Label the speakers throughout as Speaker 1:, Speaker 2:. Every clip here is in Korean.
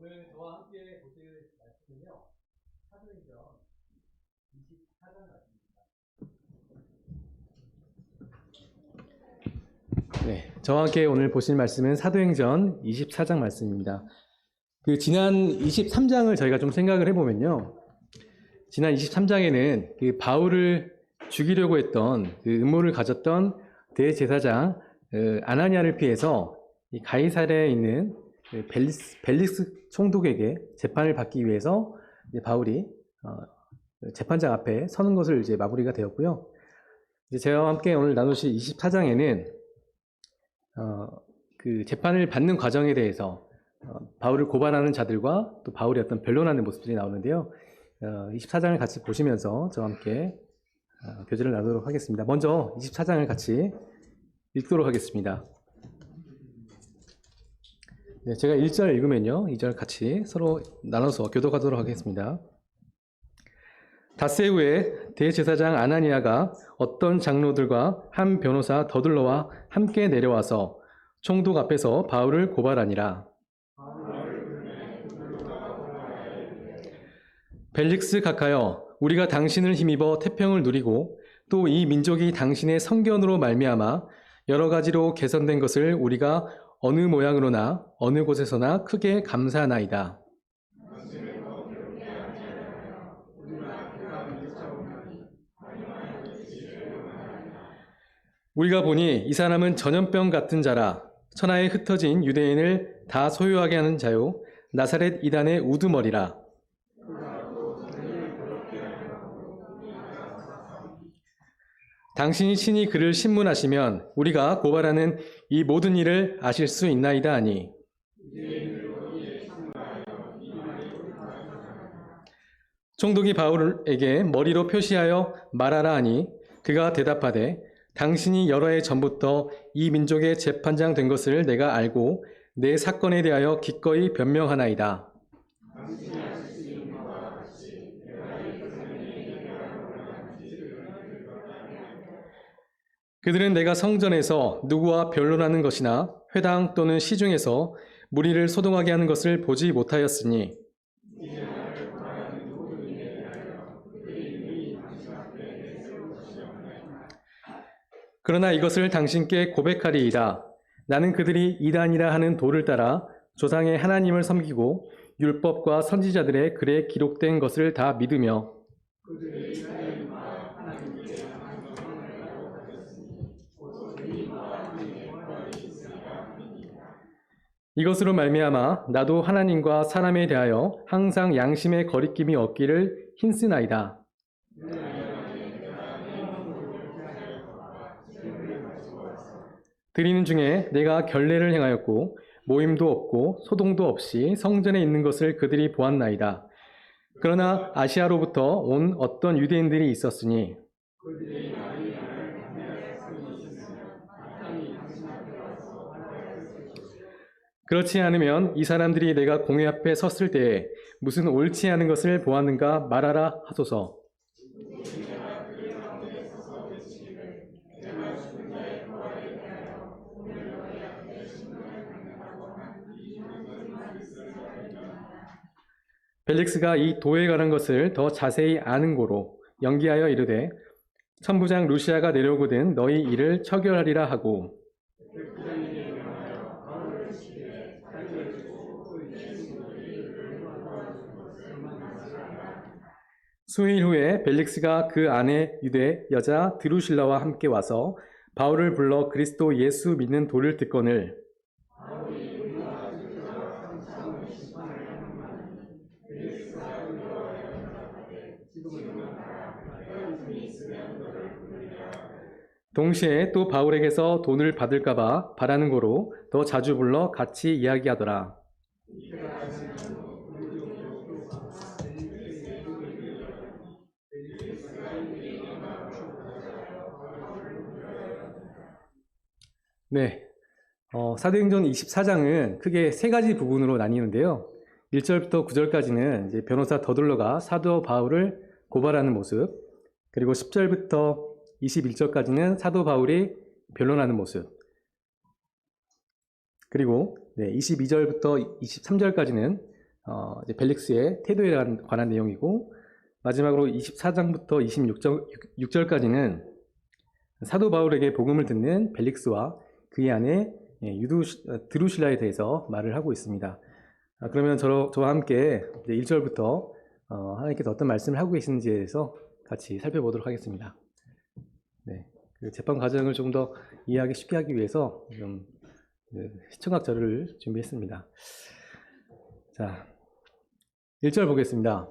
Speaker 1: 오늘 저와 함께 보실 말씀은요, 사도행전 24장 말씀입니다. 네, 저와 함께 오늘 보실 말씀은 사도행전 24장 말씀입니다. 지난 23장을 저희가 좀 생각을 해보면요, 지난 23장에는 바울을 죽이려고 했던 음모를 가졌던 대제사장 아나니아를 피해서 이 가이사랴에 있는 벨릭스 총독에게 재판을 받기 위해서 바울이 재판장 앞에 서는 것을 이제 마무리가 되었고요. 이제 저와 함께 오늘 나누실 24장에는 그 재판을 받는 과정에 대해서 바울을 고발하는 자들과 또 바울이 어떤 변론하는 모습들이 나오는데요. 24장을 같이 보시면서 저와 함께 교제를 나누도록 하겠습니다. 먼저 24장을 같이 읽도록 하겠습니다. 네, 제가 1절 읽으면요, 2절 같이 서로 나눠서 교독하도록 하겠습니다. 닷새 후에 대제사장 아나니아가 어떤 장로들과 한 변호사 더둘러와 함께 내려와서 총독 앞에서 바울을 고발하니라. 벨릭스 각하여, 우리가 당신을 힘입어 태평을 누리고 또 이 민족이 당신의 성견으로 말미암아 여러 가지로 개선된 것을 우리가 어느 모양으로나 어느 곳에서나 크게 감사하나이다. 우리가 보니 이 사람은 전염병 같은 자라. 천하에 흩어진 유대인을 다 소유하게 하는 자요, 나사렛 이단의 우두머리라. 당신이 친히 그를 신문하시면 우리가 고발하는 이 모든 일을 아실 수 있나이다 하니, 총독이 바울에게 머리로 표시하여 말하라 하니, 그가 대답하되, 당신이 여러 해 전부터 이 민족의 재판장 된 것을 내가 알고 내 사건에 대하여 기꺼이 변명하나이다. 그들은 내가 성전에서 누구와 변론하는 것이나 회당 또는 시중에서 무리를 소동하게 하는 것을 보지 못하였으니, 그러나 이것을 당신께 고백하리이다. 나는 그들이 이단이라 하는 도를 따라 조상의 하나님을 섬기고 율법과 선지자들의 글에 기록된 것을 다 믿으며, 이것으로 말미암아 나도 하나님과 사람에 대하여 항상 양심의 거리낌이 없기를 힘쓰나이다. 드리는 중에 내가 결례를 행하였고 모임도 없고 소동도 없이 성전에 있는 것을 그들이 보았나이다. 그러나 아시아로부터 온 어떤 유대인들이 있었으니, 그렇지 않으면 이 사람들이 내가 공회 앞에 섰을 때에 무슨 옳지 않은 것을 보았는가 말하라 하소서. 벨릭스가 이 도에 관한 것을 더 자세히 아는 고로 연기하여 이르되, 천부장 루시아가 내려오거든 너희 일을 처결하리라 하고, 수일 후에 벨릭스가 그 아내 유대 여자 드루실라와 함께 와서 바울을 불러 그리스도 예수 믿는 도를 듣거늘, 동시에 또 바울에게서 돈을 받을까봐 바라는 고로 더 자주 불러 같이 이야기하더라. 네, 사도행전 24장은 크게 세 가지 부분으로 나뉘는데요. 1절부터 9절까지는 이제 변호사 더둘러가 사도 바울을 고발하는 모습, 그리고 10절부터 21절까지는 사도 바울이 변론하는 모습, 그리고 22절부터 23절까지는 이제 벨릭스의 태도에 관한 내용이고, 마지막으로 24장부터 26절까지는 사도 바울에게 복음을 듣는 벨릭스와 그의 아내 드루실라에 대해서 말을 하고 있습니다. 그러면 저와 함께 이제 1절부터 하나님께서 어떤 말씀을 하고 계시는지에 대해서 같이 살펴보도록 하겠습니다. 네, 그 재판 과정을 조금 더 이해하기 쉽게 하기 위해서 좀 시청각절을 준비했습니다. 자, 1절 보겠습니다.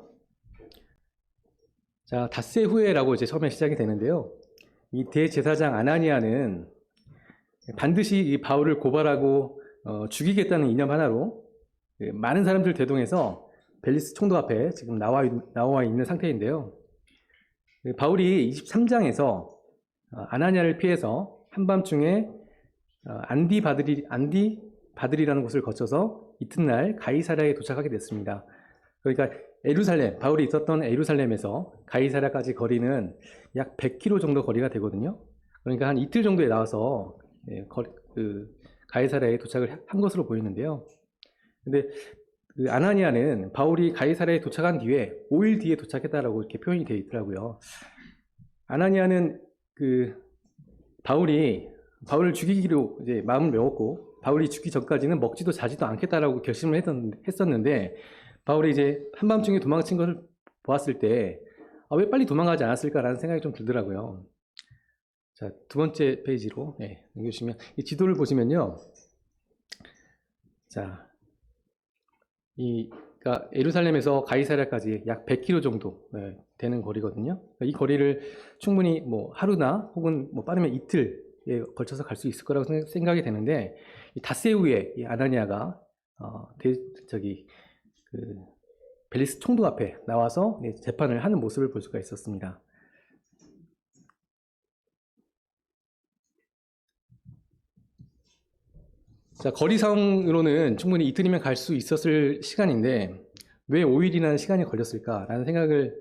Speaker 1: 자, 닷새 후에라고 이제 처음에 시작이 되는데요. 이 대제사장 아나니아는 반드시 이 바울을 고발하고 죽이겠다는 이념 하나로 많은 사람들 대동해서 벨리스 총독 앞에 지금 나와 있는 상태인데요. 바울이 23장에서 아나니아를 피해서 한밤중에 안디 바들이라는 곳을 거쳐서 이튿날 가이사랴에 도착하게 됐습니다. 그러니까 바울이 있었던 에루살렘에서 가이사랴까지 거리는 약 100km 정도 거리가 되거든요. 그러니까 한 이틀 정도에 나와서 가이사랴에 도착을 한 것으로 보이는데요. 근데 그 아나니아는 바울이 가이사랴에 도착한 뒤에 5일 뒤에 도착했다라고 이렇게 표현이 되어 있더라고요. 아나니아는 바울을 죽이기로 이제 마음을 먹었고, 바울이 죽기 전까지는 먹지도 자지도 않겠다라고 결심을 했었는데, 바울이 이제 한밤중에 도망친 것을 보았을 때 왜 빨리 도망가지 않았을까라는 생각이 좀 들더라고요. 자, 두 번째 페이지로 넘겨주시면, 이 지도를 보시면요. 자, 그러니까 예루살렘에서 가이사랴까지 약 100km 정도 되는 거리거든요. 이 거리를 충분히 뭐 하루나 혹은 뭐 빠르면 이틀에 걸쳐서 갈 수 있을 거라고 생각이 되는데, 이 닷새 후에 이 아나니아가 벨리스 총독 앞에 나와서 재판을 하는 모습을 볼 수가 있었습니다. 자, 거리상으로는 충분히 이틀이면 갈 수 있었을 시간인데 왜 5일이나 시간이 걸렸을까라는 생각을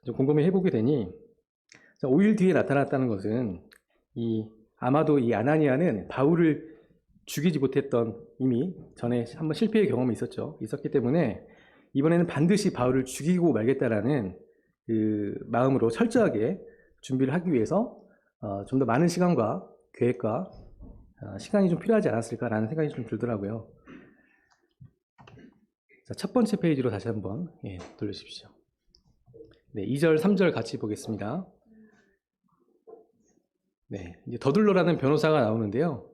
Speaker 1: 좀 곰곰이 해보게 되니, 자, 5일 뒤에 나타났다는 것은 아마도 이 아나니아는 바울을 죽이지 못했던, 이미 전에 한번 실패의 경험이 있었기 때문에 이번에는 반드시 바울을 죽이고 말겠다라는 그 마음으로 철저하게 준비를 하기 위해서 좀 더 많은 시간과 계획과 시간이 좀 필요하지 않았을까라는 생각이 좀 들더라고요. 자, 첫 번째 페이지로 다시 한번 돌려주십시오. 네, 2절, 3절 같이 보겠습니다. 네, 이제 더둘러라는 변호사가 나오는데요.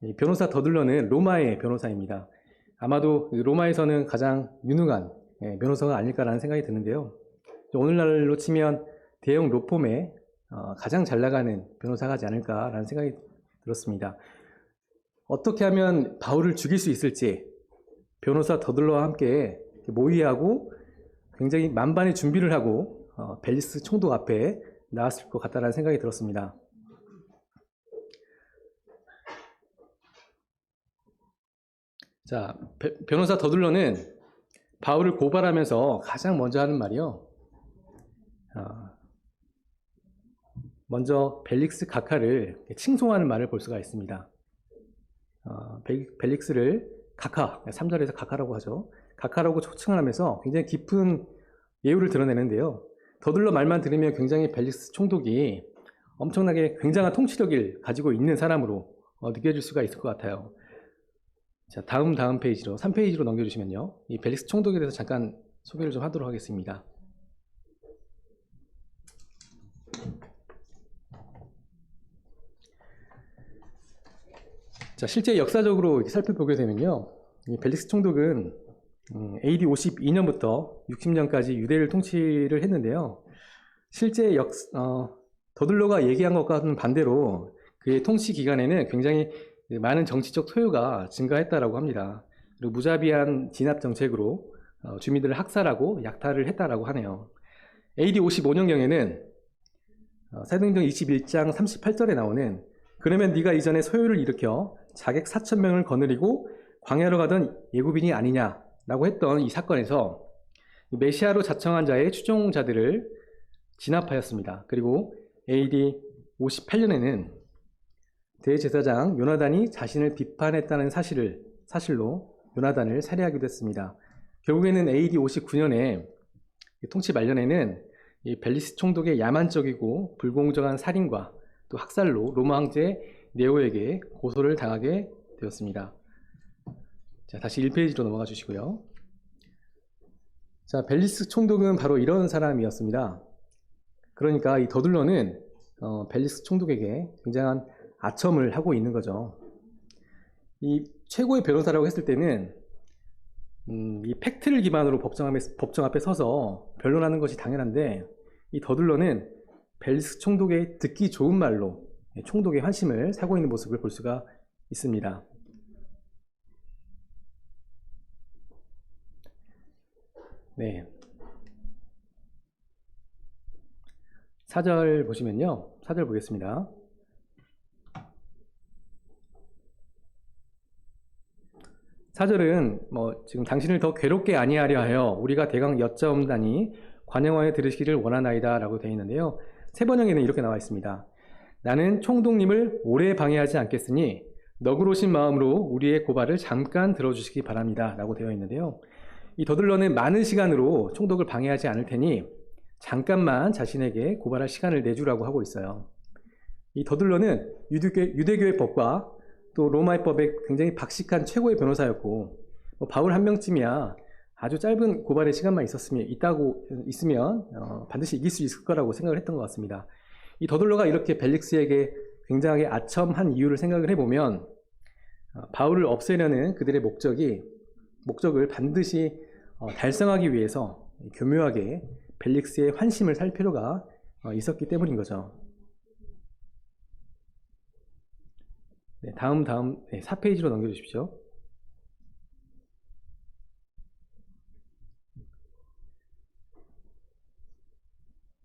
Speaker 1: 이 변호사 더둘러는 로마의 변호사입니다. 아마도 로마에서는 가장 유능한 변호사가 아닐까라는 생각이 드는데요. 오늘날로 치면 대형 로펌에 가장 잘 나가는 변호사가 하지 않을까라는 생각이 들었습니다. 어떻게 하면 바울을 죽일 수 있을지 변호사 더둘러와 함께 모의하고 굉장히 만반의 준비를 하고 벨리스 총독 앞에 나왔을 것 같다는 생각이 들었습니다. 자, 변호사 더둘러는 바울을 고발하면서 가장 먼저 하는 말이요. 먼저 벨릭스 각하를 칭송하는 말을 볼 수가 있습니다. 벨릭스를 각하, 3절에서 각하라고 하죠. 각하라고 초칭을 하면서 굉장히 깊은 예우를 드러내는데요. 더둘러 말만 들으면 굉장히 벨릭스 총독이 엄청나게 굉장한 통치력을 가지고 있는 사람으로 느껴질 수가 있을 것 같아요. 자, 다음 페이지로 3페이지로 넘겨주시면요. 이 벨릭스 총독에 대해서 잠깐 소개를 좀 하도록 하겠습니다. 자, 실제 역사적으로 살펴보게 되면요. 이 벨릭스 총독은 AD 52년부터 60년까지 유대를 통치를 했는데요. 실제 더둘러가 얘기한 것과는 반대로 그의 통치 기간에는 굉장히 많은 정치적 소요가 증가했다라고 합니다. 그리고 무자비한 진압 정책으로 주민들을 학살하고 약탈을 했다라고 하네요. AD 55년경에는 사도행전 21장 38절에 나오는 그러면 네가 이전에 소요를 일으켜 자객 4,000명을 거느리고 광야로 가던 예굽인이 아니냐라고 했던 이 사건에서 메시아로 자청한 자의 추종자들을 진압하였습니다. 그리고 AD 58년에는 대제사장 요나단이 자신을 비판했다는 사실로 요나단을 살해하기도 했습니다. 결국에는 AD 59년에 통치 말년에는 이 벨리스 총독의 야만적이고 불공정한 살인과 또 학살로 로마 황제 네오에게 고소를 당하게 되었습니다. 자, 다시 1페이지로 넘어가 주시고요. 자, 벨리스 총독은 바로 이런 사람이었습니다. 그러니까 이 더둘러는 벨리스 총독에게 굉장한 아첨을 하고 있는 거죠. 이 최고의 변호사라고 했을 때는 이 팩트를 기반으로 법정 앞에 서서 변론하는 것이 당연한데, 이 더둘러는 벨리스 총독의 듣기 좋은 말로 총독의 환심을 사고 있는 모습을 볼 수가 있습니다. 네. 4절 보시면요. 4절 보겠습니다. 사절은 지금 당신을 더 괴롭게 아니하려 하여 우리가 대강 여짜옵나니 관영하여 들으시기를 원하나이다 라고 되어 있는데요. 세 번역에는 이렇게 나와 있습니다. 나는 총독님을 오래 방해하지 않겠으니 너그러우신 마음으로 우리의 고발을 잠깐 들어주시기 바랍니다 라고 되어 있는데요. 이 더둘러는 많은 시간으로 총독을 방해하지 않을 테니 잠깐만 자신에게 고발할 시간을 내주라고 하고 있어요. 이 더둘러는 유대교의 법과 또 로마의 법에 굉장히 박식한 최고의 변호사였고, 바울 한 명쯤이야 아주 짧은 고발의 시간만 있으면 반드시 이길 수 있을 거라고 생각을 했던 것 같습니다. 이 더둘러가 이렇게 벨릭스에게 굉장하게 아첨한 이유를 생각을 해보면, 바울을 없애려는 그들의 목적을 반드시 달성하기 위해서 교묘하게 벨릭스의 환심을 살 필요가 있었기 때문인 거죠. 네, 다음 4페이지로 넘겨주십시오.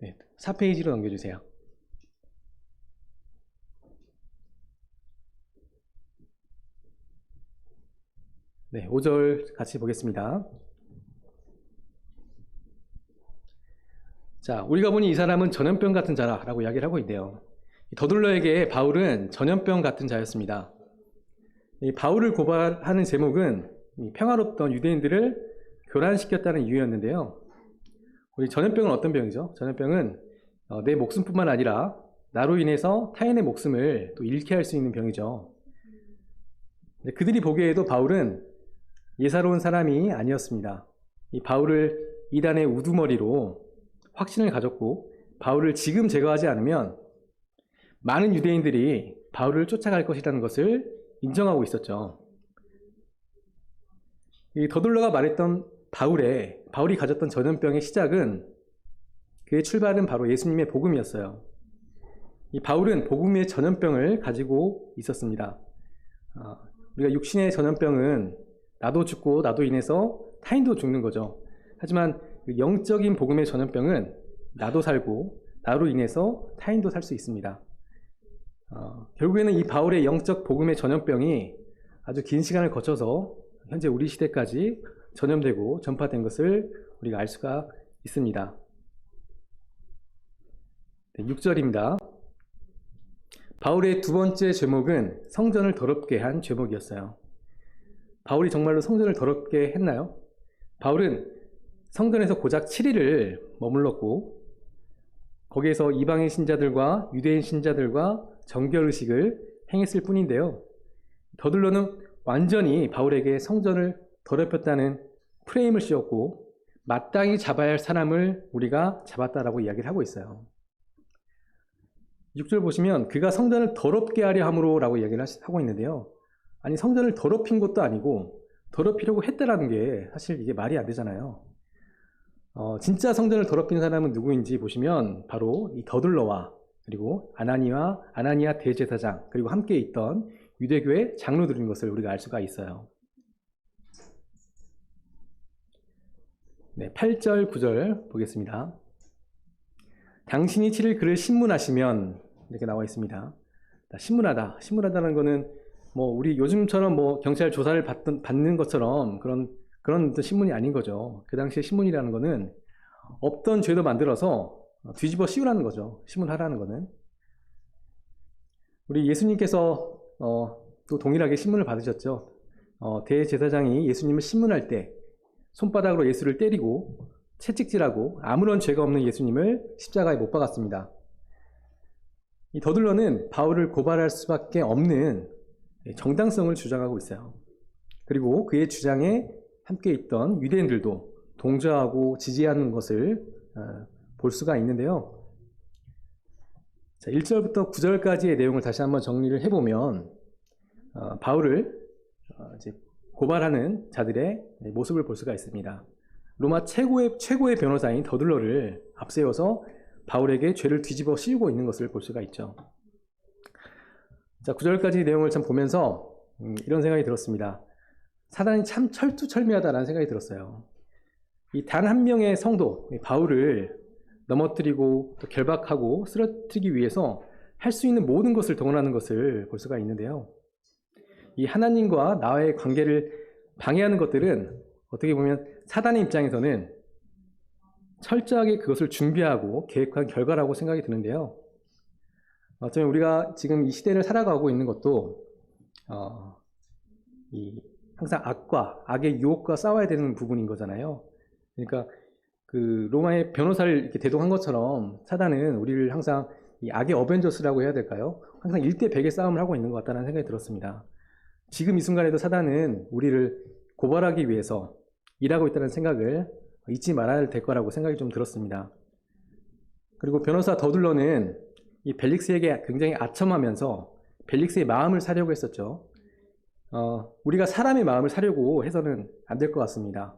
Speaker 1: 네, 4페이지로 넘겨주세요. 네, 5절 같이 보겠습니다. 자, 우리가 보니 이 사람은 전염병 같은 자라고 이야기를 하고 있네요. 더둘러에게 바울은 전염병 같은 자였습니다. 이 바울을 고발하는 제목은 평화롭던 유대인들을 교란시켰다는 이유였는데요. 우리 전염병은 어떤 병이죠? 전염병은 내 목숨뿐만 아니라 나로 인해서 타인의 목숨을 또 잃게 할 수 있는 병이죠. 그들이 보기에도 바울은 예사로운 사람이 아니었습니다. 이 바울을 이단의 우두머리로 확신을 가졌고, 바울을 지금 제거하지 않으면 많은 유대인들이 바울을 쫓아갈 것이라는 것을 인정하고 있었죠. 이 더둘러가 말했던 바울이 가졌던 전염병의 시작은, 그의 출발은 바로 예수님의 복음이었어요. 이 바울은 복음의 전염병을 가지고 있었습니다. 우리가 육신의 전염병은 나도 죽고 나도 인해서 타인도 죽는 거죠. 하지만 영적인 복음의 전염병은 나도 살고 나로 인해서 타인도 살 수 있습니다. 결국에는 이 바울의 영적 복음의 전염병이 아주 긴 시간을 거쳐서 현재 우리 시대까지 전염되고 전파된 것을 우리가 알 수가 있습니다. 네, 6절입니다. 바울의 두 번째 죄목은 성전을 더럽게 한 죄목이었어요. 바울이 정말로 성전을 더럽게 했나요? 바울은 성전에서 고작 7일을 머물렀고, 거기에서 이방인 신자들과 유대인 신자들과 정결의식을 행했을 뿐인데요. 더둘러는 완전히 바울에게 성전을 더럽혔다는 프레임을 씌웠고, 마땅히 잡아야 할 사람을 우리가 잡았다라고 이야기를 하고 있어요. 6절 보시면 그가 성전을 더럽게 하려 함으로라고 이야기를 하고 있는데요. 아니, 성전을 더럽힌 것도 아니고 더럽히려고 했다라는 게 사실 이게 말이 안 되잖아요. 진짜 성전을 더럽힌 사람은 누구인지 보시면 바로 이 더둘러와 그리고 아나니아 대제사장, 그리고 함께 있던 유대교의 장로들인 것을 우리가 알 수가 있어요. 네, 8절 9절 보겠습니다. 당신이 7일 그를 신문하시면, 이렇게 나와 있습니다. 신문하다는 거는 우리 요즘처럼 경찰 조사를 받는 것처럼 그런 신문이 아닌 거죠. 그 당시에 신문이라는 거는 없던 죄도 만들어서 뒤집어 씌우라는 거죠. 신문하라는 거는. 우리 예수님께서 또 동일하게 신문을 받으셨죠. 대제사장이 예수님을 신문할 때 손바닥으로 예수를 때리고 채찍질하고 아무런 죄가 없는 예수님을 십자가에 못 박았습니다. 이 더둘러는 바울을 고발할 수밖에 없는 정당성을 주장하고 있어요. 그리고 그의 주장에 함께 있던 유대인들도 동조하고 지지하는 것을 볼 수가 있는데요. 자, 1절부터 9절까지의 내용을 다시 한번 정리를 해보면 바울을 이제 고발하는 자들의 모습을 볼 수가 있습니다. 로마 최고의 변호사인 더둘러를 앞세워서 바울에게 죄를 뒤집어 씌우고 있는 것을 볼 수가 있죠. 자, 9절까지 내용을 참 보면서 이런 생각이 들었습니다. 사단이 참 철두철미하다라는 생각이 들었어요. 이 단 한 명의 성도 바울을 넘어뜨리고 또 결박하고 쓰러뜨리기 위해서 할 수 있는 모든 것을 동원하는 것을 볼 수가 있는데요. 이 하나님과 나의 관계를 방해하는 것들은 어떻게 보면 사단의 입장에서는 철저하게 그것을 준비하고 계획한 결과라고 생각이 드는데요. 어쩌면 우리가 지금 이 시대를 살아가고 있는 것도 항상 악의 유혹과 싸워야 되는 부분인 거잖아요. 그러니까 그 로마의 변호사를 이렇게 대동한 것처럼 사단은 우리를 항상 이 악의 어벤져스라고 해야 될까요? 항상 1대100의 싸움을 하고 있는 것 같다는 생각이 들었습니다. 지금 이 순간에도 사단은 우리를 고발하기 위해서 일하고 있다는 생각을 잊지 말아야 될 거라고 생각이 좀 들었습니다. 그리고 변호사 더둘러는 이 벨릭스에게 굉장히 아첨하면서 벨릭스의 마음을 사려고 했었죠. 우리가 사람의 마음을 사려고 해서는 안 될 것 같습니다.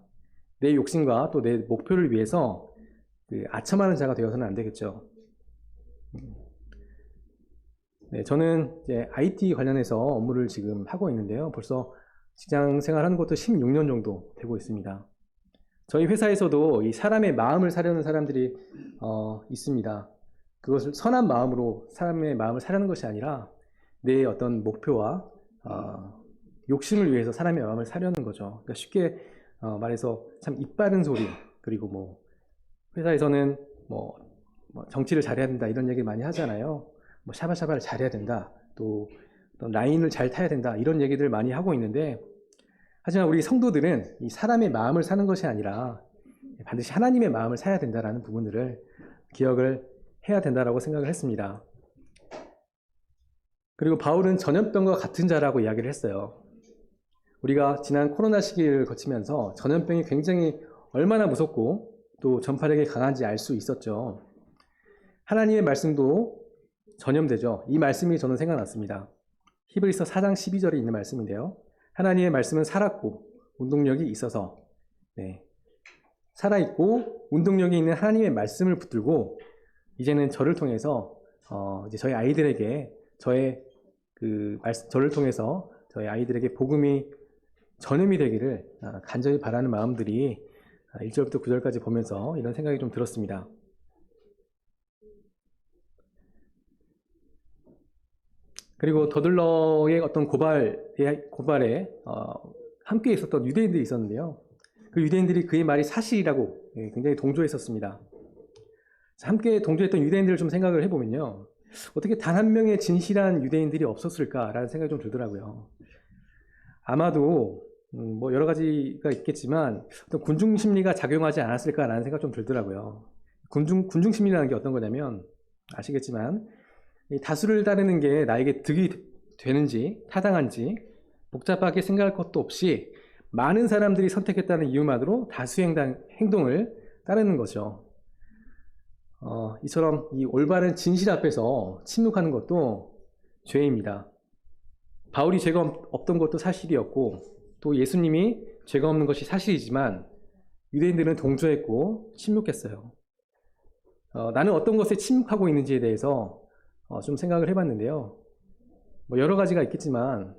Speaker 1: 내 욕심과 또 내 목표를 위해서 아첨하는 자가 되어서는 안 되겠죠. 네, 저는 이제 IT 관련해서 업무를 지금 하고 있는데요. 벌써 직장 생활하는 것도 16년 정도 되고 있습니다. 저희 회사에서도 이 사람의 마음을 사려는 사람들이 있습니다. 그것을 선한 마음으로 사람의 마음을 사려는 것이 아니라 내 어떤 목표와 욕심을 위해서 사람의 마음을 사려는 거죠. 그러니까 쉽게 말해서 참 입 바른 소리, 그리고 뭐 회사에서는 뭐 정치를 잘해야 된다 이런 얘기 많이 하잖아요. 뭐 샤바샤바를 잘해야 된다, 또 라인을 잘 타야 된다 이런 얘기들 많이 하고 있는데, 하지만 우리 성도들은 이 사람의 마음을 사는 것이 아니라 반드시 하나님의 마음을 사야 된다라는 부분들을 기억을 해야 된다라고 생각을 했습니다. 그리고 바울은 전염병과 같은 자라고 이야기를 했어요. 우리가 지난 코로나 시기를 거치면서 전염병이 굉장히 얼마나 무섭고 또 전파력이 강한지 알 수 있었죠. 하나님의 말씀도 전염되죠. 이 말씀이 저는 생각났습니다. 히브리서 4장 12절에 있는 말씀인데요. 하나님의 말씀은 살았고 운동력이 있어서, 살아있고 운동력이 있는 하나님의 말씀을 붙들고 이제는 저를 통해서 이제 저희 아이들에게 저를 통해서 저희 아이들에게 복음이 전염이 되기를 간절히 바라는 마음들이 1절부터 9절까지 보면서 이런 생각이 좀 들었습니다. 그리고 더둘러의 어떤 고발에 함께 있었던 유대인들이 있었는데요. 그 유대인들이 그의 말이 사실이라고 굉장히 동조했었습니다. 함께 동조했던 유대인들을 좀 생각을 해보면요. 어떻게 단 한 명의 진실한 유대인들이 없었을까라는 생각이 좀 들더라고요. 아마도 뭐 여러 가지가 있겠지만 어떤 군중심리가 작용하지 않았을까라는 생각이 좀 들더라고요. 군중심리라는 게 어떤 거냐면 아시겠지만 다수를 따르는 게 나에게 득이 되는지 타당한지 복잡하게 생각할 것도 없이 많은 사람들이 선택했다는 이유만으로 다수의 행동을 따르는 거죠. 이처럼 이 올바른 진실 앞에서 침묵하는 것도 죄입니다. 바울이 죄가 없던 것도 사실이었고 또 예수님이 죄가 없는 것이 사실이지만 유대인들은 동조했고 침묵했어요. 나는 어떤 것에 침묵하고 있는지에 대해서 좀 생각을 해봤는데요. 뭐 여러 가지가 있겠지만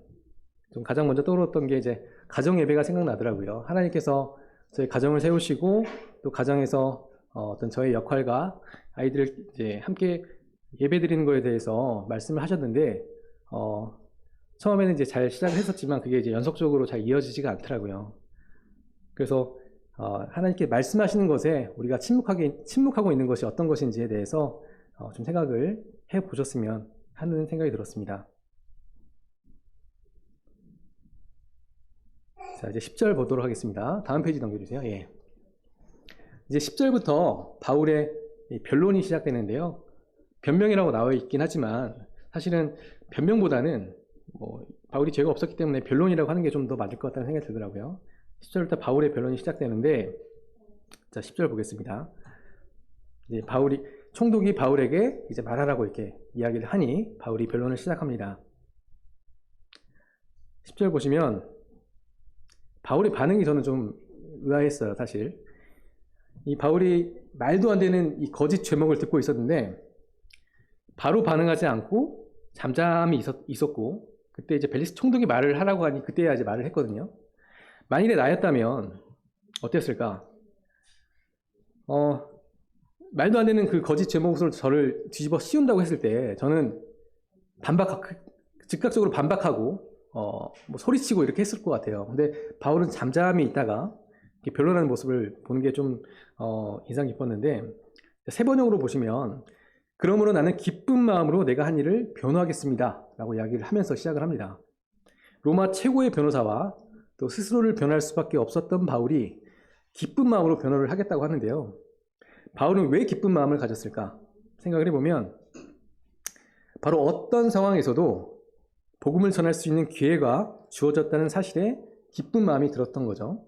Speaker 1: 좀 가장 먼저 떠올랐던 게 이제 가정 예배가 생각나더라고요. 하나님께서 저희 가정을 세우시고 또 가정에서 어떤 저의 역할과 아이들을 이제 함께 예배드리는 거에 대해서 말씀을 하셨는데 처음에는 이제 잘 시작을 했었지만 그게 이제 연속적으로 잘 이어지지가 않더라고요. 그래서 하나님께 말씀하시는 것에 우리가 침묵하고 있는 것이 어떤 것인지에 대해서 좀 생각을 해보셨으면 하는 생각이 들었습니다. 자, 이제 10절 보도록 하겠습니다. 다음 페이지 넘겨주세요. 예. 이제 10절부터 바울의 변론이 시작되는데요. 변명이라고 나와 있긴 하지만 사실은 변명보다는 바울이 죄가 없었기 때문에 변론이라고 하는 게 좀 더 맞을 것 같다는 생각이 들더라고요. 10절부터 바울의 변론이 시작되는데, 자, 10절 보겠습니다. 이제 총독이 바울에게 이제 말하라고 이렇게 이야기를 하니 바울이 변론을 시작합니다. 10절 보시면 바울의 반응이 저는 좀 의아했어요, 사실. 이 바울이 말도 안 되는 이 거짓 죄목을 듣고 있었는데 바로 반응하지 않고 잠잠히 있었고, 그때 이제 벨리스 총독이 말을 하라고 하니 그때야 이제 말을 했거든요. 만일에 나였다면 어땠을까? 말도 안 되는 그 거짓 제목으로 저를 뒤집어 씌운다고 했을 때 저는 즉각적으로 반박하고 소리치고 이렇게 했을 것 같아요. 근데 바울은 잠잠히 있다가 이렇게 변론하는 모습을 보는 게 좀 인상 깊었는데, 세 번역으로 보시면 그러므로 나는 기쁜 마음으로 내가 한 일을 변호하겠습니다 라고 이야기를 하면서 시작을 합니다. 로마 최고의 변호사와 또 스스로를 변호할 수밖에 없었던 바울이 기쁜 마음으로 변호를 하겠다고 하는데요. 바울은 왜 기쁜 마음을 가졌을까 생각을 해보면 바로 어떤 상황에서도 복음을 전할 수 있는 기회가 주어졌다는 사실에 기쁜 마음이 들었던 거죠.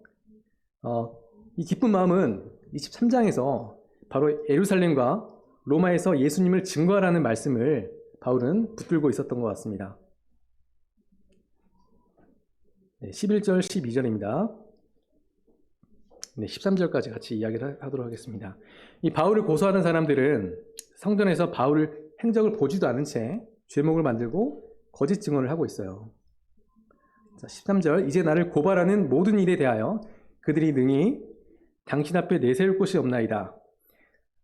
Speaker 1: 이 기쁜 마음은 23장에서 바로 예루살렘과 로마에서 예수님을 증거하라는 말씀을 바울은 붙들고 있었던 것 같습니다. 11절, 12절입니다. 13절까지 같이 이야기를 하도록 하겠습니다. 이 바울을 고소하는 사람들은 성전에서 바울의 행적을 보지도 않은 채 죄목을 만들고 거짓 증언을 하고 있어요. 자, 13절, 이제 나를 고발하는 모든 일에 대하여 그들이 능히 당신 앞에 내세울 곳이 없나이다.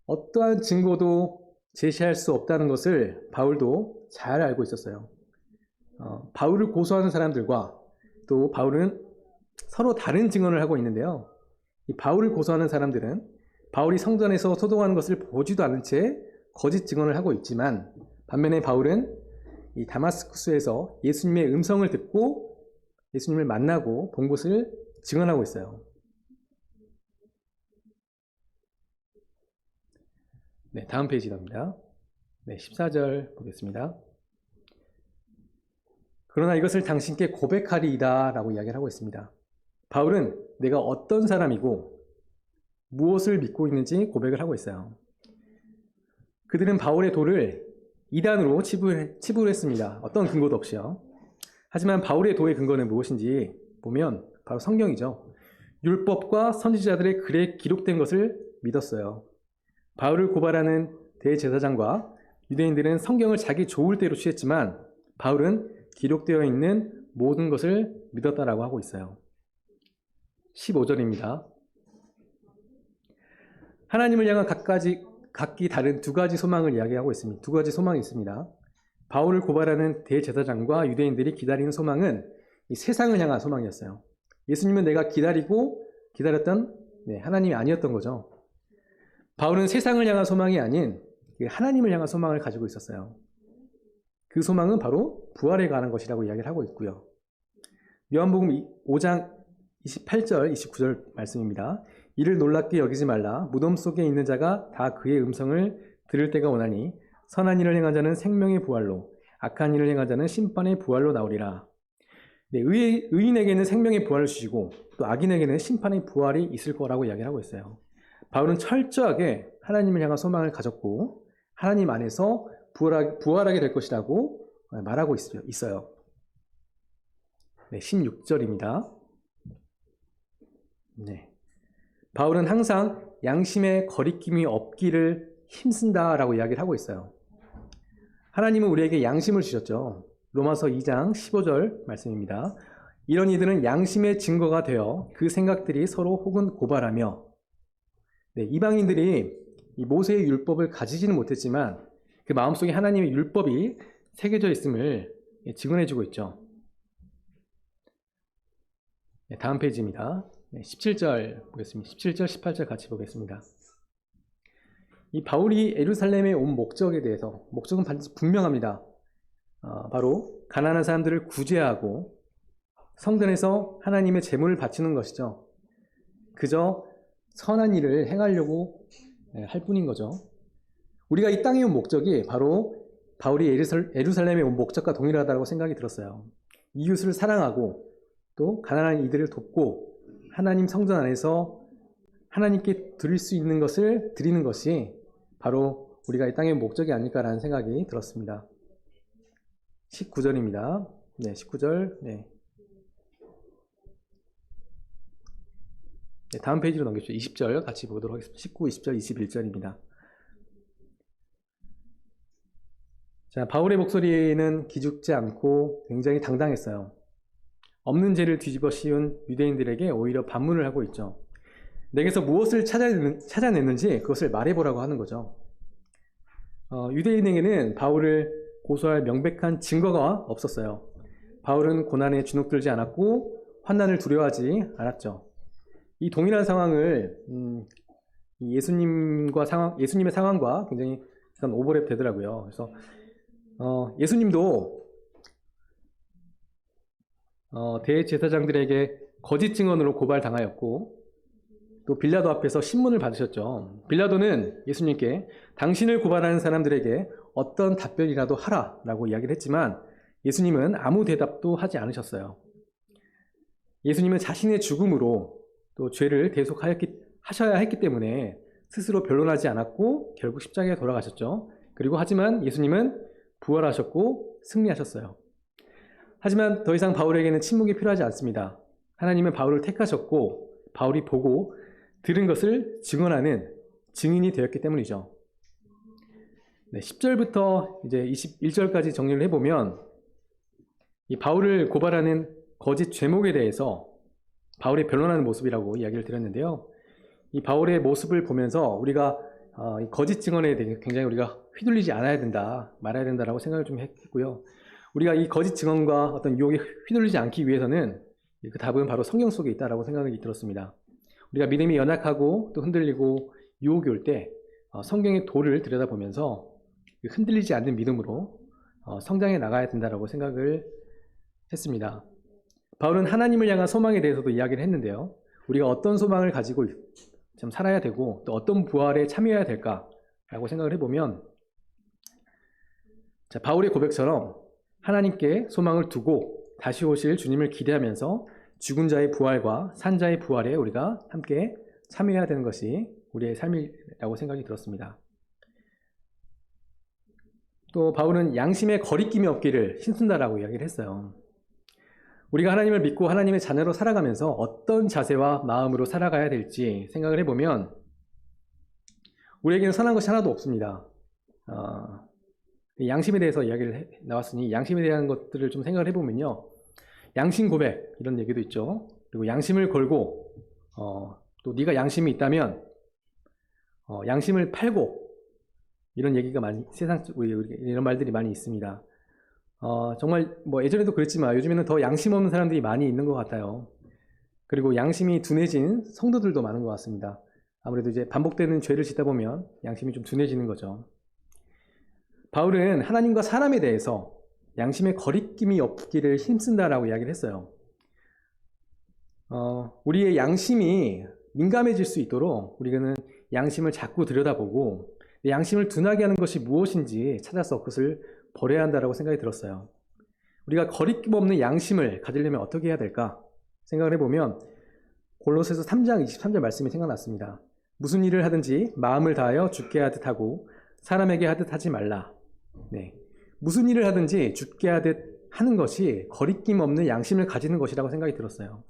Speaker 1: 어떠한 증거도 제시할 수 없다는 것을 바울도 잘 알고 있었어요. 바울을 고소하는 사람들과 또 바울은 서로 다른 증언을 하고 있는데요. 이 바울을 고소하는 사람들은 바울이 성전에서 소동하는 것을 보지도 않은 채 거짓 증언을 하고 있지만, 반면에 바울은 이 다마스쿠스에서 예수님의 음성을 듣고 예수님을 만나고 본 것을 증언하고 있어요. 네, 다음 페이지 갑니다. 네, 14절 보겠습니다. 그러나 이것을 당신께 고백하리이다 라고 이야기를 하고 있습니다. 바울은 내가 어떤 사람이고 무엇을 믿고 있는지 고백을 하고 있어요. 그들은 바울의 도를 이단으로 치부했습니다. 어떤 근거도 없이요. 하지만 바울의 도의 근거는 무엇인지 보면 바로 성경이죠. 율법과 선지자들의 글에 기록된 것을 믿었어요. 바울을 고발하는 대제사장과 유대인들은 성경을 자기 좋을 대로 취했지만 바울은 기록되어 있는 모든 것을 믿었다라고 하고 있어요. 15절입니다. 하나님을 향한 각기 다른 두 가지 소망을 이야기하고 있습니다. 두 가지 소망이 있습니다. 바울을 고발하는 대제사장과 유대인들이 기다리는 소망은 이 세상을 향한 소망이었어요. 예수님은 내가 기다렸던 하나님이 아니었던 거죠. 바울은 세상을 향한 소망이 아닌 하나님을 향한 소망을 가지고 있었어요. 그 소망은 바로 부활에 관한 것이라고 이야기를 하고 있고요. 요한복음 5장 28절, 29절 말씀입니다. 이를 놀랍게 여기지 말라. 무덤 속에 있는 자가 다 그의 음성을 들을 때가 오나니 선한 일을 행한 자는 생명의 부활로, 악한 일을 행한 자는 심판의 부활로 나오리라. 네, 의인에게는 생명의 부활을 주시고 또 악인에게는 심판의 부활이 있을 거라고 이야기를 하고 있어요. 바울은 철저하게 하나님을 향한 소망을 가졌고 하나님 안에서 부활하게 될 것이라고 말하고 있어요. 네, 16절입니다. 네. 바울은 항상 양심의 거리낌이 없기를 힘쓴다라고 이야기를 하고 있어요. 하나님은 우리에게 양심을 주셨죠. 로마서 2장 15절 말씀입니다. 이런 이들은 양심의 증거가 되어 그 생각들이 서로 혹은 고발하며, 네, 이방인들이 이 모세의 율법을 가지지는 못했지만 그 마음속에 하나님의 율법이 새겨져 있음을 증언해주고 있죠. 네, 다음 페이지입니다. 17절 보겠습니다. 17절, 18절 같이 보겠습니다. 이 바울이 예루살렘에 온 목적에 대해서, 목적은 반드시 분명합니다. 바로 가난한 사람들을 구제하고 성전에서 하나님의 제물을 바치는 것이죠. 그저 선한 일을 행하려고 할 뿐인 거죠. 우리가 이 땅에 온 목적이 바로 바울이 예루살렘에 온 목적과 동일하다고 생각이 들었어요. 이웃을 사랑하고 또 가난한 이들을 돕고 하나님 성전 안에서 하나님께 드릴 수 있는 것을 드리는 것이 바로 우리가 이 땅의 목적이 아닐까라는 생각이 들었습니다. 19절입니다. 네, 19절. 네. 네, 다음 페이지로 넘겨주세요. 20절 같이 보도록 하겠습니다. 19, 20절, 21절입니다. 자, 바울의 목소리는 기죽지 않고 굉장히 당당했어요. 없는 죄를 뒤집어 씌운 유대인들에게 오히려 반문을 하고 있죠. 내게서 무엇을 찾아냈는지 그것을 말해보라고 하는 거죠. 유대인에게는 바울을 고소할 명백한 증거가 없었어요. 바울은 고난에 주눅들지 않았고 환난을 두려워하지 않았죠. 이 동일한 상황을 예수님의 상황과 굉장히 오버랩 되더라고요. 그래서 예수님도 대제사장들에게 거짓 증언으로 고발당하였고 또 빌라도 앞에서 신문을 받으셨죠. 빌라도는 예수님께 당신을 고발하는 사람들에게 어떤 답변이라도 하라라고 이야기를 했지만 예수님은 아무 대답도 하지 않으셨어요. 예수님은 자신의 죽음으로 또 죄를 대속하셔야 했기 때문에 스스로 변론하지 않았고 결국 십자가에 돌아가셨죠. 그리고 하지만 예수님은 부활하셨고 승리하셨어요. 하지만 더 이상 바울에게는 침묵이 필요하지 않습니다. 하나님은 바울을 택하셨고 바울이 보고 들은 것을 증언하는 증인이 되었기 때문이죠. 네, 10절부터 이제 21절까지 정리를 해보면 이 바울을 고발하는 거짓 죄목에 대해서 바울이 변론하는 모습이라고 이야기를 드렸는데요. 이 바울의 모습을 보면서 우리가 이 거짓 증언에 대해 굉장히 우리가 휘둘리지 않아야 된다, 말아야 된다라고 생각을 좀 했고요. 우리가 이 거짓 증언과 어떤 유혹에 휘둘리지 않기 위해서는 그 답은 바로 성경 속에 있다라고 생각이 들었습니다. 우리가 믿음이 연약하고 또 흔들리고 유혹이 올 때 성경의 도를 들여다보면서 흔들리지 않는 믿음으로 성장해 나가야 된다라고 생각을 했습니다. 바울은 하나님을 향한 소망에 대해서도 이야기를 했는데요. 우리가 어떤 소망을 가지고 좀 살아야 되고 또 어떤 부활에 참여해야 될까라고 생각을 해보면 자, 바울의 고백처럼 하나님께 소망을 두고 다시 오실 주님을 기대하면서 죽은 자의 부활과 산 자의 부활에 우리가 함께 참여해야 되는 것이 우리의 삶이라고 생각이 들었습니다. 또 바울은 양심에 거리낌이 없기를 힘쓴다라고 이야기를 했어요. 우리가 하나님을 믿고 하나님의 자녀로 살아가면서 어떤 자세와 마음으로 살아가야 될지 생각을 해보면 우리에게는 선한 것이 하나도 없습니다. 양심에 대해서 이야기를 나왔으니 양심에 대한 것들을 좀 생각을 해보면요. 양심 고백 이런 얘기도 있죠. 그리고 양심을 걸고 또 네가 양심이 있다면 양심을 팔고 이런 얘기가 많이 이런 말들이 많이 있습니다. 정말 뭐 예전에도 그랬지만 요즘에는 더 양심 없는 사람들이 많이 있는 것 같아요. 그리고 양심이 둔해진 성도들도 많은 것 같습니다. 아무래도 이제 반복되는 죄를 짓다 보면 양심이 좀 둔해지는 거죠. 바울은 하나님과 사람에 대해서 양심에 거리낌이 없기를 힘쓴다라고 이야기를 했어요. 우리의 양심이 민감해질 수 있도록 우리는 양심을 자꾸 들여다보고 양심을 둔하게 하는 것이 무엇인지 찾아서 그것을 버려야 한다고 생각이 들었어요. 우리가 거리낌 없는 양심을 가지려면 어떻게 해야 될까 생각을 해보면 골로새서 3장 23절 말씀이 생각났습니다. 무슨 일을 하든지 마음을 다하여 주께 하듯 하고 사람에게 하듯 하지 말라. 네. 무슨 일을 하든지 주께 하듯 하는 것이 거리낌 없는 양심을 가지는 것이라고 생각이 들었어요.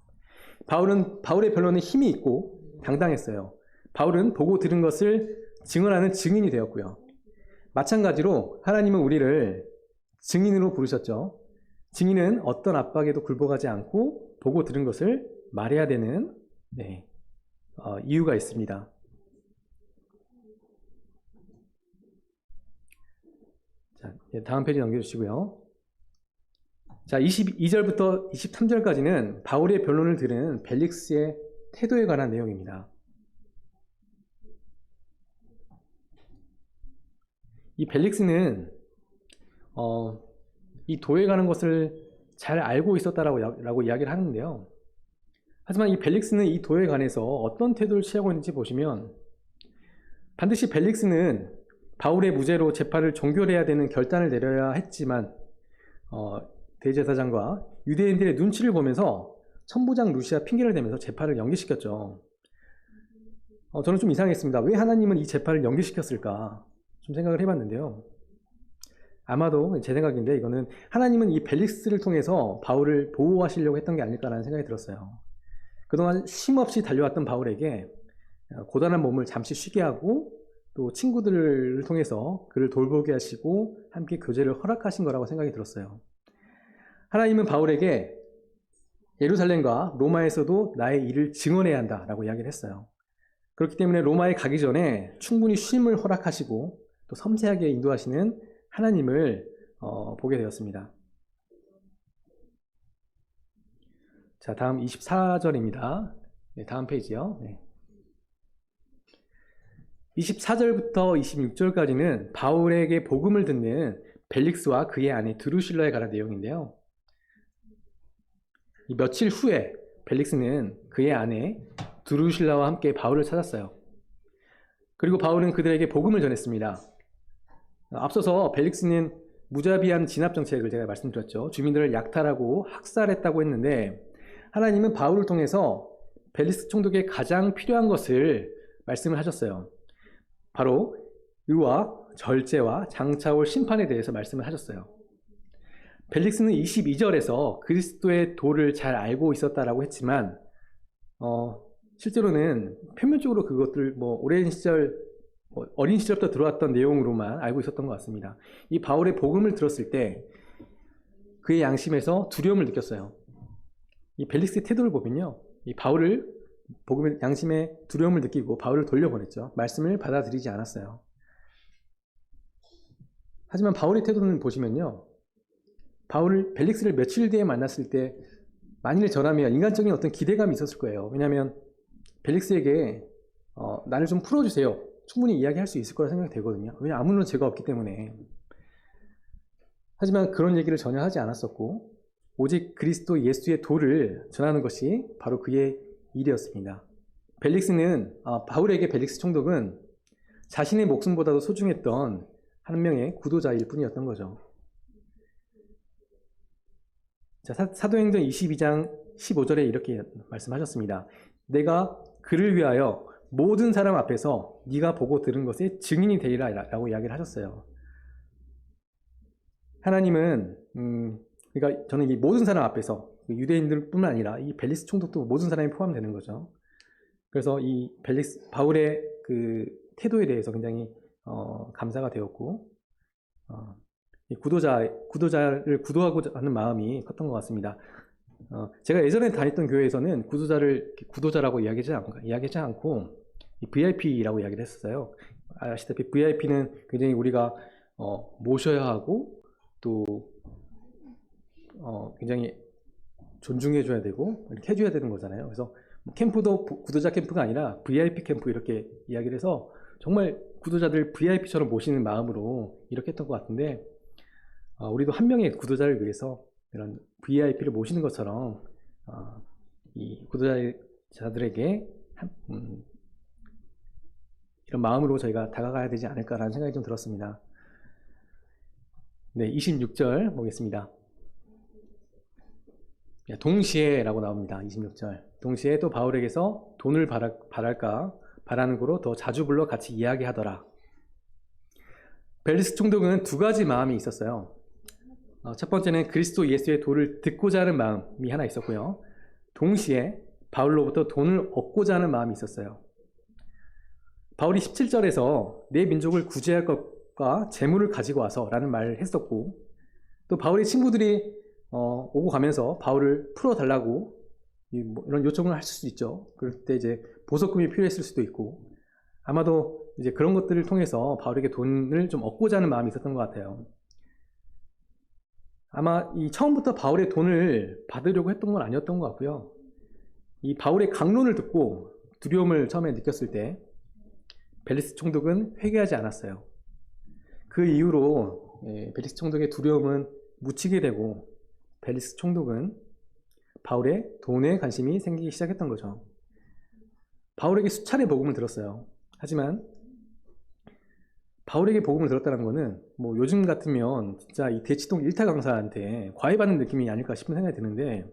Speaker 1: 바울의 변론은 힘이 있고 당당했어요. 바울은 보고 들은 것을 증언하는 증인이 되었고요. 마찬가지로 하나님은 우리를 증인으로 부르셨죠. 증인은 어떤 압박에도 굴복하지 않고 보고 들은 것을 말해야 되는 이유가 있습니다. 자, 다음 페이지 넘겨주시고요. 자, 22절부터 23절까지는 바울의 변론을 들은 벨릭스의 태도에 관한 내용입니다. 이 벨릭스는 이 도에 관한 것을 잘 알고 있었다라고 이야기를 하는데요. 하지만 이 벨릭스는 이 도에 관해서 어떤 태도를 취하고 있는지 보시면 반드시 벨릭스는 바울의 무죄로 재판을 종결해야 되는 결단을 내려야 했지만 대제사장과 유대인들의 눈치를 보면서 천부장 루시아 핑계를 대면서 재판을 연기시켰죠. 저는 좀 이상했습니다. 왜 하나님은 이 재판을 연기시켰을까 좀 생각을 해봤는데요. 아마도 제 생각인데 이거는 하나님은 이 벨릭스를 통해서 바울을 보호하시려고 했던 게 아닐까라는 생각이 들었어요. 그동안 쉼없이 달려왔던 바울에게 고단한 몸을 잠시 쉬게 하고 또 친구들을 통해서 그를 돌보게 하시고 함께 교제를 허락하신 거라고 생각이 들었어요. 하나님은 바울에게 예루살렘과 로마에서도 나의 일을 증언해야 한다라고 이야기를 했어요. 그렇기 때문에 로마에 가기 전에 충분히 쉼을 허락하시고 또 섬세하게 인도하시는 하나님을 보게 되었습니다. 자, 다음 24절입니다. 네, 다음 페이지요. 네. 24절부터 26절까지는 바울에게 복음을 듣는 벨릭스와 그의 아내 드루실라에 관한 내용인데요. 며칠 후에 벨릭스는 그의 아내 드루실라와 함께 바울을 찾았어요. 그리고 바울은 그들에게 복음을 전했습니다. 앞서서 벨릭스는 무자비한 진압 정책을 제가 말씀드렸죠. 주민들을 약탈하고 학살했다고 했는데 하나님은 바울을 통해서 벨릭스 총독에 가장 필요한 것을 말씀을 하셨어요. 바로 의와 절제와 장차올 심판에 대해서 말씀을 하셨어요. 벨릭스는 22절에서 그리스도의 도를 잘 알고 있었다라고 했지만 실제로는 표면적으로 그것들 오랜 시절 어린 시절부터 들어왔던 내용으로만 알고 있었던 것 같습니다. 이 바울의 복음을 들었을 때 그의 양심에서 두려움을 느꼈어요. 이 벨릭스의 태도를 보면요, 이 바울을 복음의 양심에 두려움을 느끼고 바울을 돌려보냈죠. 말씀을 받아들이지 않았어요. 하지만 바울의 태도는 보시면요, 벨릭스를 며칠 뒤에 만났을 때 만일 저라면 인간적인 어떤 기대감이 있었을 거예요. 왜냐하면 벨릭스에게 나를 좀 풀어주세요, 충분히 이야기할 수 있을 거라 생각이 되거든요. 왜냐하면 아무런 죄가 없기 때문에. 하지만 그런 얘기를 전혀 하지 않았었고 오직 그리스도 예수의 도를 전하는 것이 바로 그의 일이었습니다. 바울에게 벨릭스 총독은 자신의 목숨보다도 소중했던 한 명의 구도자일 뿐이었던 거죠. 자, 사도행전 22장 15절에 이렇게 말씀하셨습니다. 내가 그를 위하여 모든 사람 앞에서 네가 보고 들은 것의 증인이 되리라 라고 이야기를 하셨어요. 하나님은 그러니까 저는 이 모든 사람 앞에서 유대인들뿐만 아니라 이 벨릭스 총독도 모든 사람이 포함되는 거죠. 그래서 이 바울의 그 태도에 대해서 굉장히 감사가 되었고 이 구도자를 구도하고자 하는 마음이 컸던 것 같습니다. 제가 예전에 다녔던 교회에서는 구도자라고 이야기하지 않고 VIP라고 이야기를 했었어요. 아시다시피 VIP는 굉장히 우리가 모셔야 하고 또 굉장히 존중해줘야 되고 이렇게 해줘야 되는 거잖아요. 그래서 캠프도 구도자 캠프가 아니라 VIP 캠프 이렇게 이야기를 해서 정말 구도자들 VIP처럼 모시는 마음으로 이렇게 했던 것 같은데 우리도 한 명의 구도자를 위해서 이런 VIP를 모시는 것처럼 이 구도자들에게 이런 마음으로 저희가 다가가야 되지 않을까라는 생각이 좀 들었습니다. 네, 26절 보겠습니다. 동시에라고 나옵니다. 26절. 동시에 또 바울에게서 돈을 바랄까 바라는 거로 더 자주 불러 같이 이야기하더라. 벨릭스 총독은 두 가지 마음이 있었어요. 첫 번째는 그리스도 예수의 도를 듣고자 하는 마음이 하나 있었고요. 동시에 바울로부터 돈을 얻고자 하는 마음이 있었어요. 바울이 17절에서 내 민족을 구제할 것과 재물을 가지고 와서 라는 말을 했었고 또 바울의 친구들이 오고 가면서 바울을 풀어달라고 이런 요청을 할 수도 있죠. 그럴 때 이제 보석금이 필요했을 수도 있고 아마도 이제 그런 것들을 통해서 바울에게 돈을 좀 얻고자 하는 마음이 있었던 것 같아요. 아마 처음부터 바울의 돈을 받으려고 했던 건 아니었던 것 같고요. 이 바울의 강론을 듣고 두려움을 처음에 느꼈을 때 벨릭스 총독은 회개하지 않았어요. 그 이후로 벨릭스 총독의 두려움은 묻히게 되고 벨리스 총독은 바울의 돈에 관심이 생기기 시작했던 거죠. 바울에게 수차례 복음을 들었어요. 하지만 바울에게 복음을 들었다는 거는 뭐 요즘 같으면 진짜 이 대치동 일타 강사한테 과외받는 느낌이 아닐까 싶은 생각이 드는데,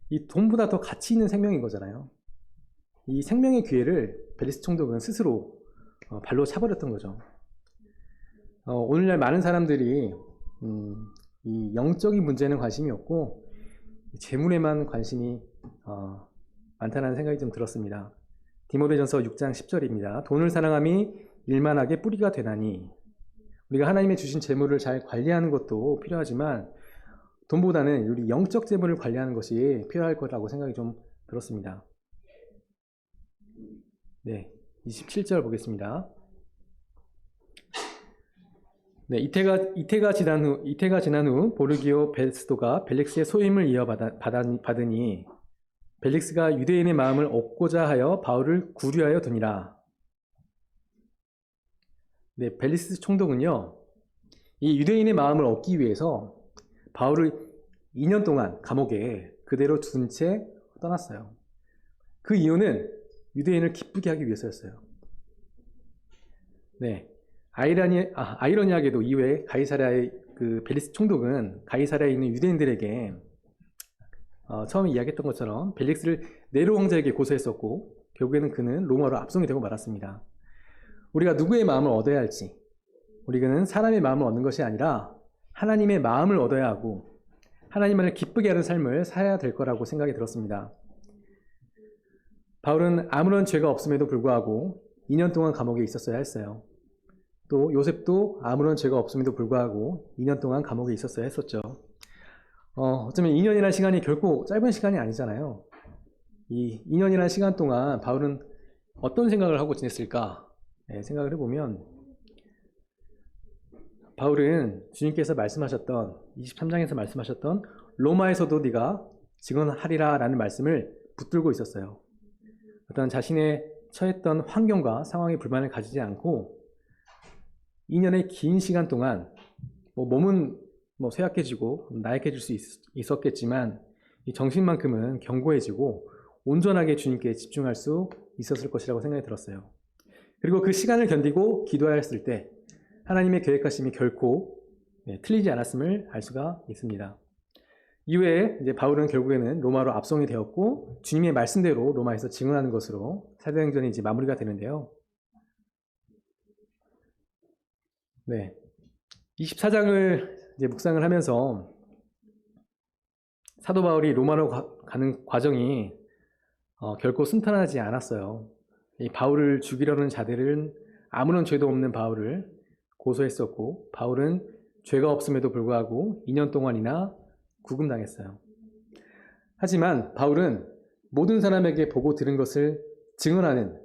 Speaker 1: 이 돈보다 더 가치 있는 생명인 거잖아요. 이 생명의 기회를 벨리스 총독은 스스로 발로 차버렸던 거죠. 오늘날 많은 사람들이 이 영적인 문제는 관심이 없고 재물에만 관심이 많다는 생각이 좀 들었습니다. 디모데전서 6장 10절입니다. 돈을 사랑함이 일만하게 뿌리가 되나니. 우리가 하나님의 주신 재물을 잘 관리하는 것도 필요하지만 돈보다는 우리 영적 재물을 관리하는 것이 필요할 거라고 생각이 좀 들었습니다. 네, 27절 보겠습니다. 네, 이태가 지난 후 보르기오 베스도가 벨릭스의 소임을 이어받으니 벨릭스가 유대인의 마음을 얻고자 하여 바울을 구류하여 두니라. 네, 벨리스 총독은요, 이 유대인의 마음을 얻기 위해서 바울을 2년 동안 감옥에 그대로 둔 채 떠났어요. 그 이유는 유대인을 기쁘게 하기 위해서였어요. 네, 아이러니하게도 이후에 가이사랴의 그 벨리스 총독은 가이사랴에 있는 유대인들에게 처음에 이야기했던 것처럼 벨릭스를 네로 왕자에게 고소했었고, 결국에는 그는 로마로 압송이 되고 말았습니다. 우리가 누구의 마음을 얻어야 할지, 우리는 사람의 마음을 얻는 것이 아니라 하나님의 마음을 얻어야 하고 하나님을 기쁘게 하는 삶을 살아야 될 거라고 생각이 들었습니다. 바울은 아무런 죄가 없음에도 불구하고 2년 동안 감옥에 있었어야 했어요. 또 요셉도 아무런 죄가 없음에도 불구하고 2년 동안 감옥에 있었어야 했었죠. 어쩌면 2년이라는 시간이 결코 짧은 시간이 아니잖아요. 이 2년이라는 시간 동안 바울은 어떤 생각을 하고 지냈을까? 생각을 해보면, 바울은 주님께서 말씀하셨던 23장에서 말씀하셨던 로마에서도 네가 증언하리라 라는 말씀을 붙들고 있었어요. 어떤 자신의 처했던 환경과 상황에 불만을 가지지 않고 2년의 긴 시간 동안 몸은 쇠약해지고 나약해질 수 있었겠지만 이 정신만큼은 견고해지고 온전하게 주님께 집중할 수 있었을 것이라고 생각이 들었어요. 그리고 그 시간을 견디고 기도하였을 때 하나님의 계획하심이 결코 틀리지 않았음을 알 수가 있습니다. 이후에 이제 바울은 결국에는 로마로 압송이 되었고 주님의 말씀대로 로마에서 증언하는 것으로 사도행전이 이제 마무리가 되는데요. 네, 24장을 이제 묵상을 하면서 사도 바울이 로마로 가는 과정이 결코 순탄하지 않았어요. 이 바울을 죽이려는 자들은 아무런 죄도 없는 바울을 고소했었고, 바울은 죄가 없음에도 불구하고 2년 동안이나 구금당했어요. 하지만 바울은 모든 사람에게 보고 들은 것을 증언하는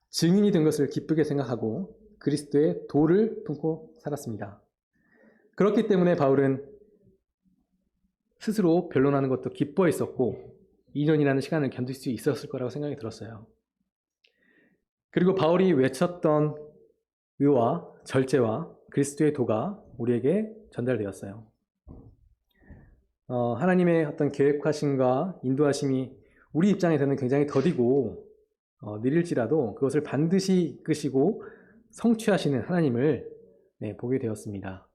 Speaker 1: 증인이 된 것을 기쁘게 생각하고 그리스도의 도를 품고 살았습니다. 그렇기 때문에 바울은 스스로 변론하는 것도 기뻐했었고 2년이라는 시간을 견딜 수 있었을 거라고 생각이 들었어요. 그리고 바울이 외쳤던 의와 절제와 그리스도의 도가 우리에게 전달되었어요. 하나님의 어떤 계획하심과 인도하심이 우리 입장에서는 굉장히 더디고 느릴지라도 그것을 반드시 이끄시고 성취하시는 하나님을 보게 되었습니다.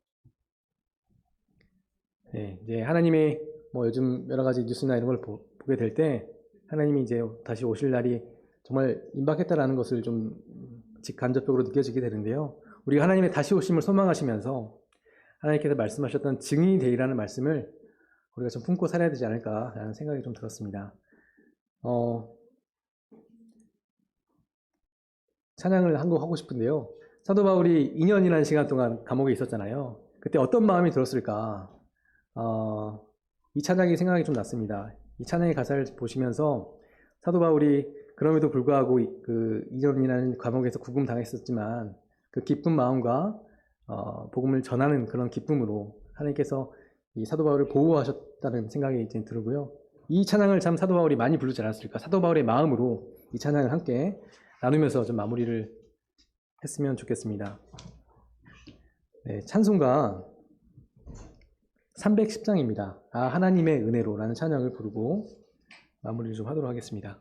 Speaker 1: 이제 하나님의 요즘 여러 가지 뉴스나 이런 걸 보게 될 때 하나님이 이제 다시 오실 날이 정말 임박했다라는 것을 좀 직간접적으로 느껴지게 되는데요. 우리가 하나님의 다시 오심을 소망하시면서 하나님께서 말씀하셨던 증인이 되리라는 말씀을 우리가 좀 품고 살아야 되지 않을까라는 생각이 좀 들었습니다. 찬양을 한 곡 하고 싶은데요. 사도 바울이 2년이라는 시간 동안 감옥에 있었잖아요. 그때 어떤 마음이 들었을까? 이 찬양이 생각이 좀 났습니다. 이 찬양의 가사를 보시면서 사도 바울이 그럼에도 불구하고 그 2년이라는 감옥에서 구금당했었지만 그 기쁜 마음과 복음을 전하는 그런 기쁨으로 하나님께서 이 사도 바울을 보호하셨다는 생각이 이제 들고요. 이 찬양을 참 사도 바울이 많이 부르지 않았을까? 사도 바울의 마음으로 이 찬양을 함께 나누면서 좀 마무리를 했으면 좋겠습니다. 네, 찬송가 310장입니다. 아, 하나님의 은혜로라는 찬양을 부르고 마무리를 좀 하도록 하겠습니다.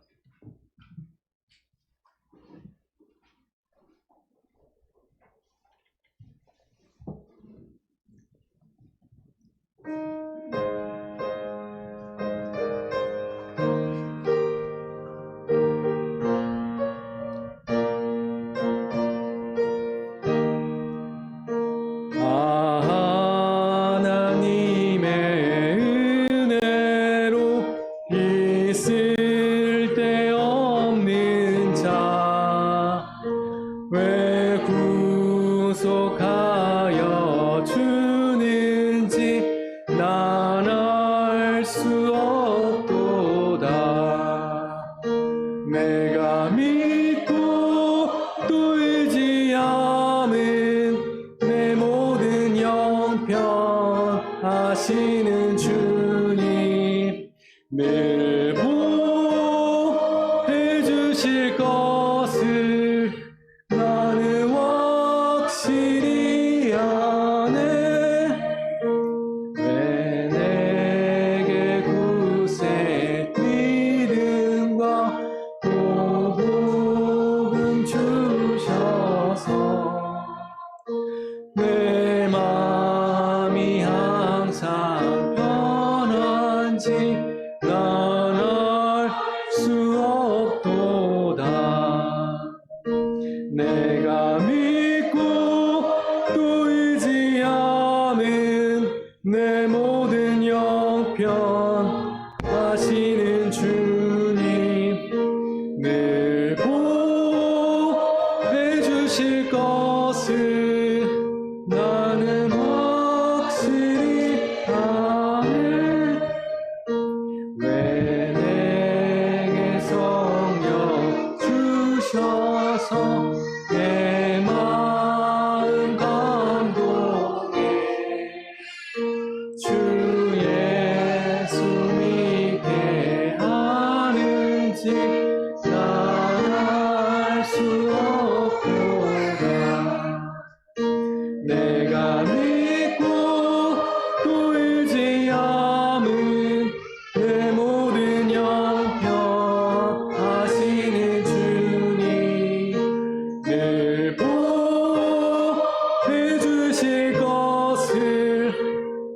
Speaker 2: 내가 믿고 또 의지함은 내 모든 형편 하시는 주님 늘 보호해 주실 것을 나는 확실히 아네. 왜 내게 굳세 믿음과 복음 주셔서 내 마음이 항상 편한지 난 알 수 없도다. 내가 믿고 또 의지함은 내 모든 형편 하시는 주님 늘 보호해 주실 것을 나는 확실히 아네. 왜 내게 성령 주셔서 내 마음 감동해 주 예수 믿게 하는지 난 알 수 없도다. 내가 믿고 또 의지함은 내 모든 형편 하시는 주님 늘 보호해 주실 것을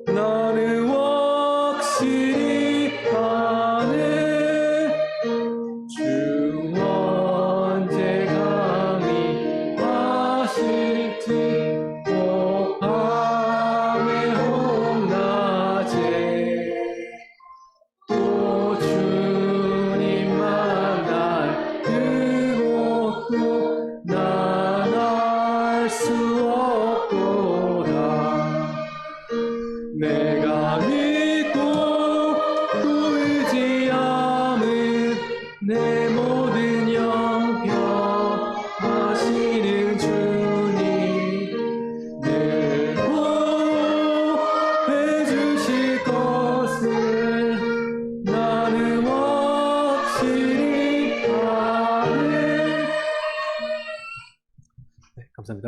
Speaker 2: 나는 확실히 아네. 주 언제 감히 하실지 꼭 밤에 홍낮에 또 주님 만날 그곳도 난 알 수 없도다. 내가 믿고 또 의지함은 내 모든 형편 하시는 주님 늘 보호해 주실 것을 나는 확실히 아네.
Speaker 1: 네, 감사합니다.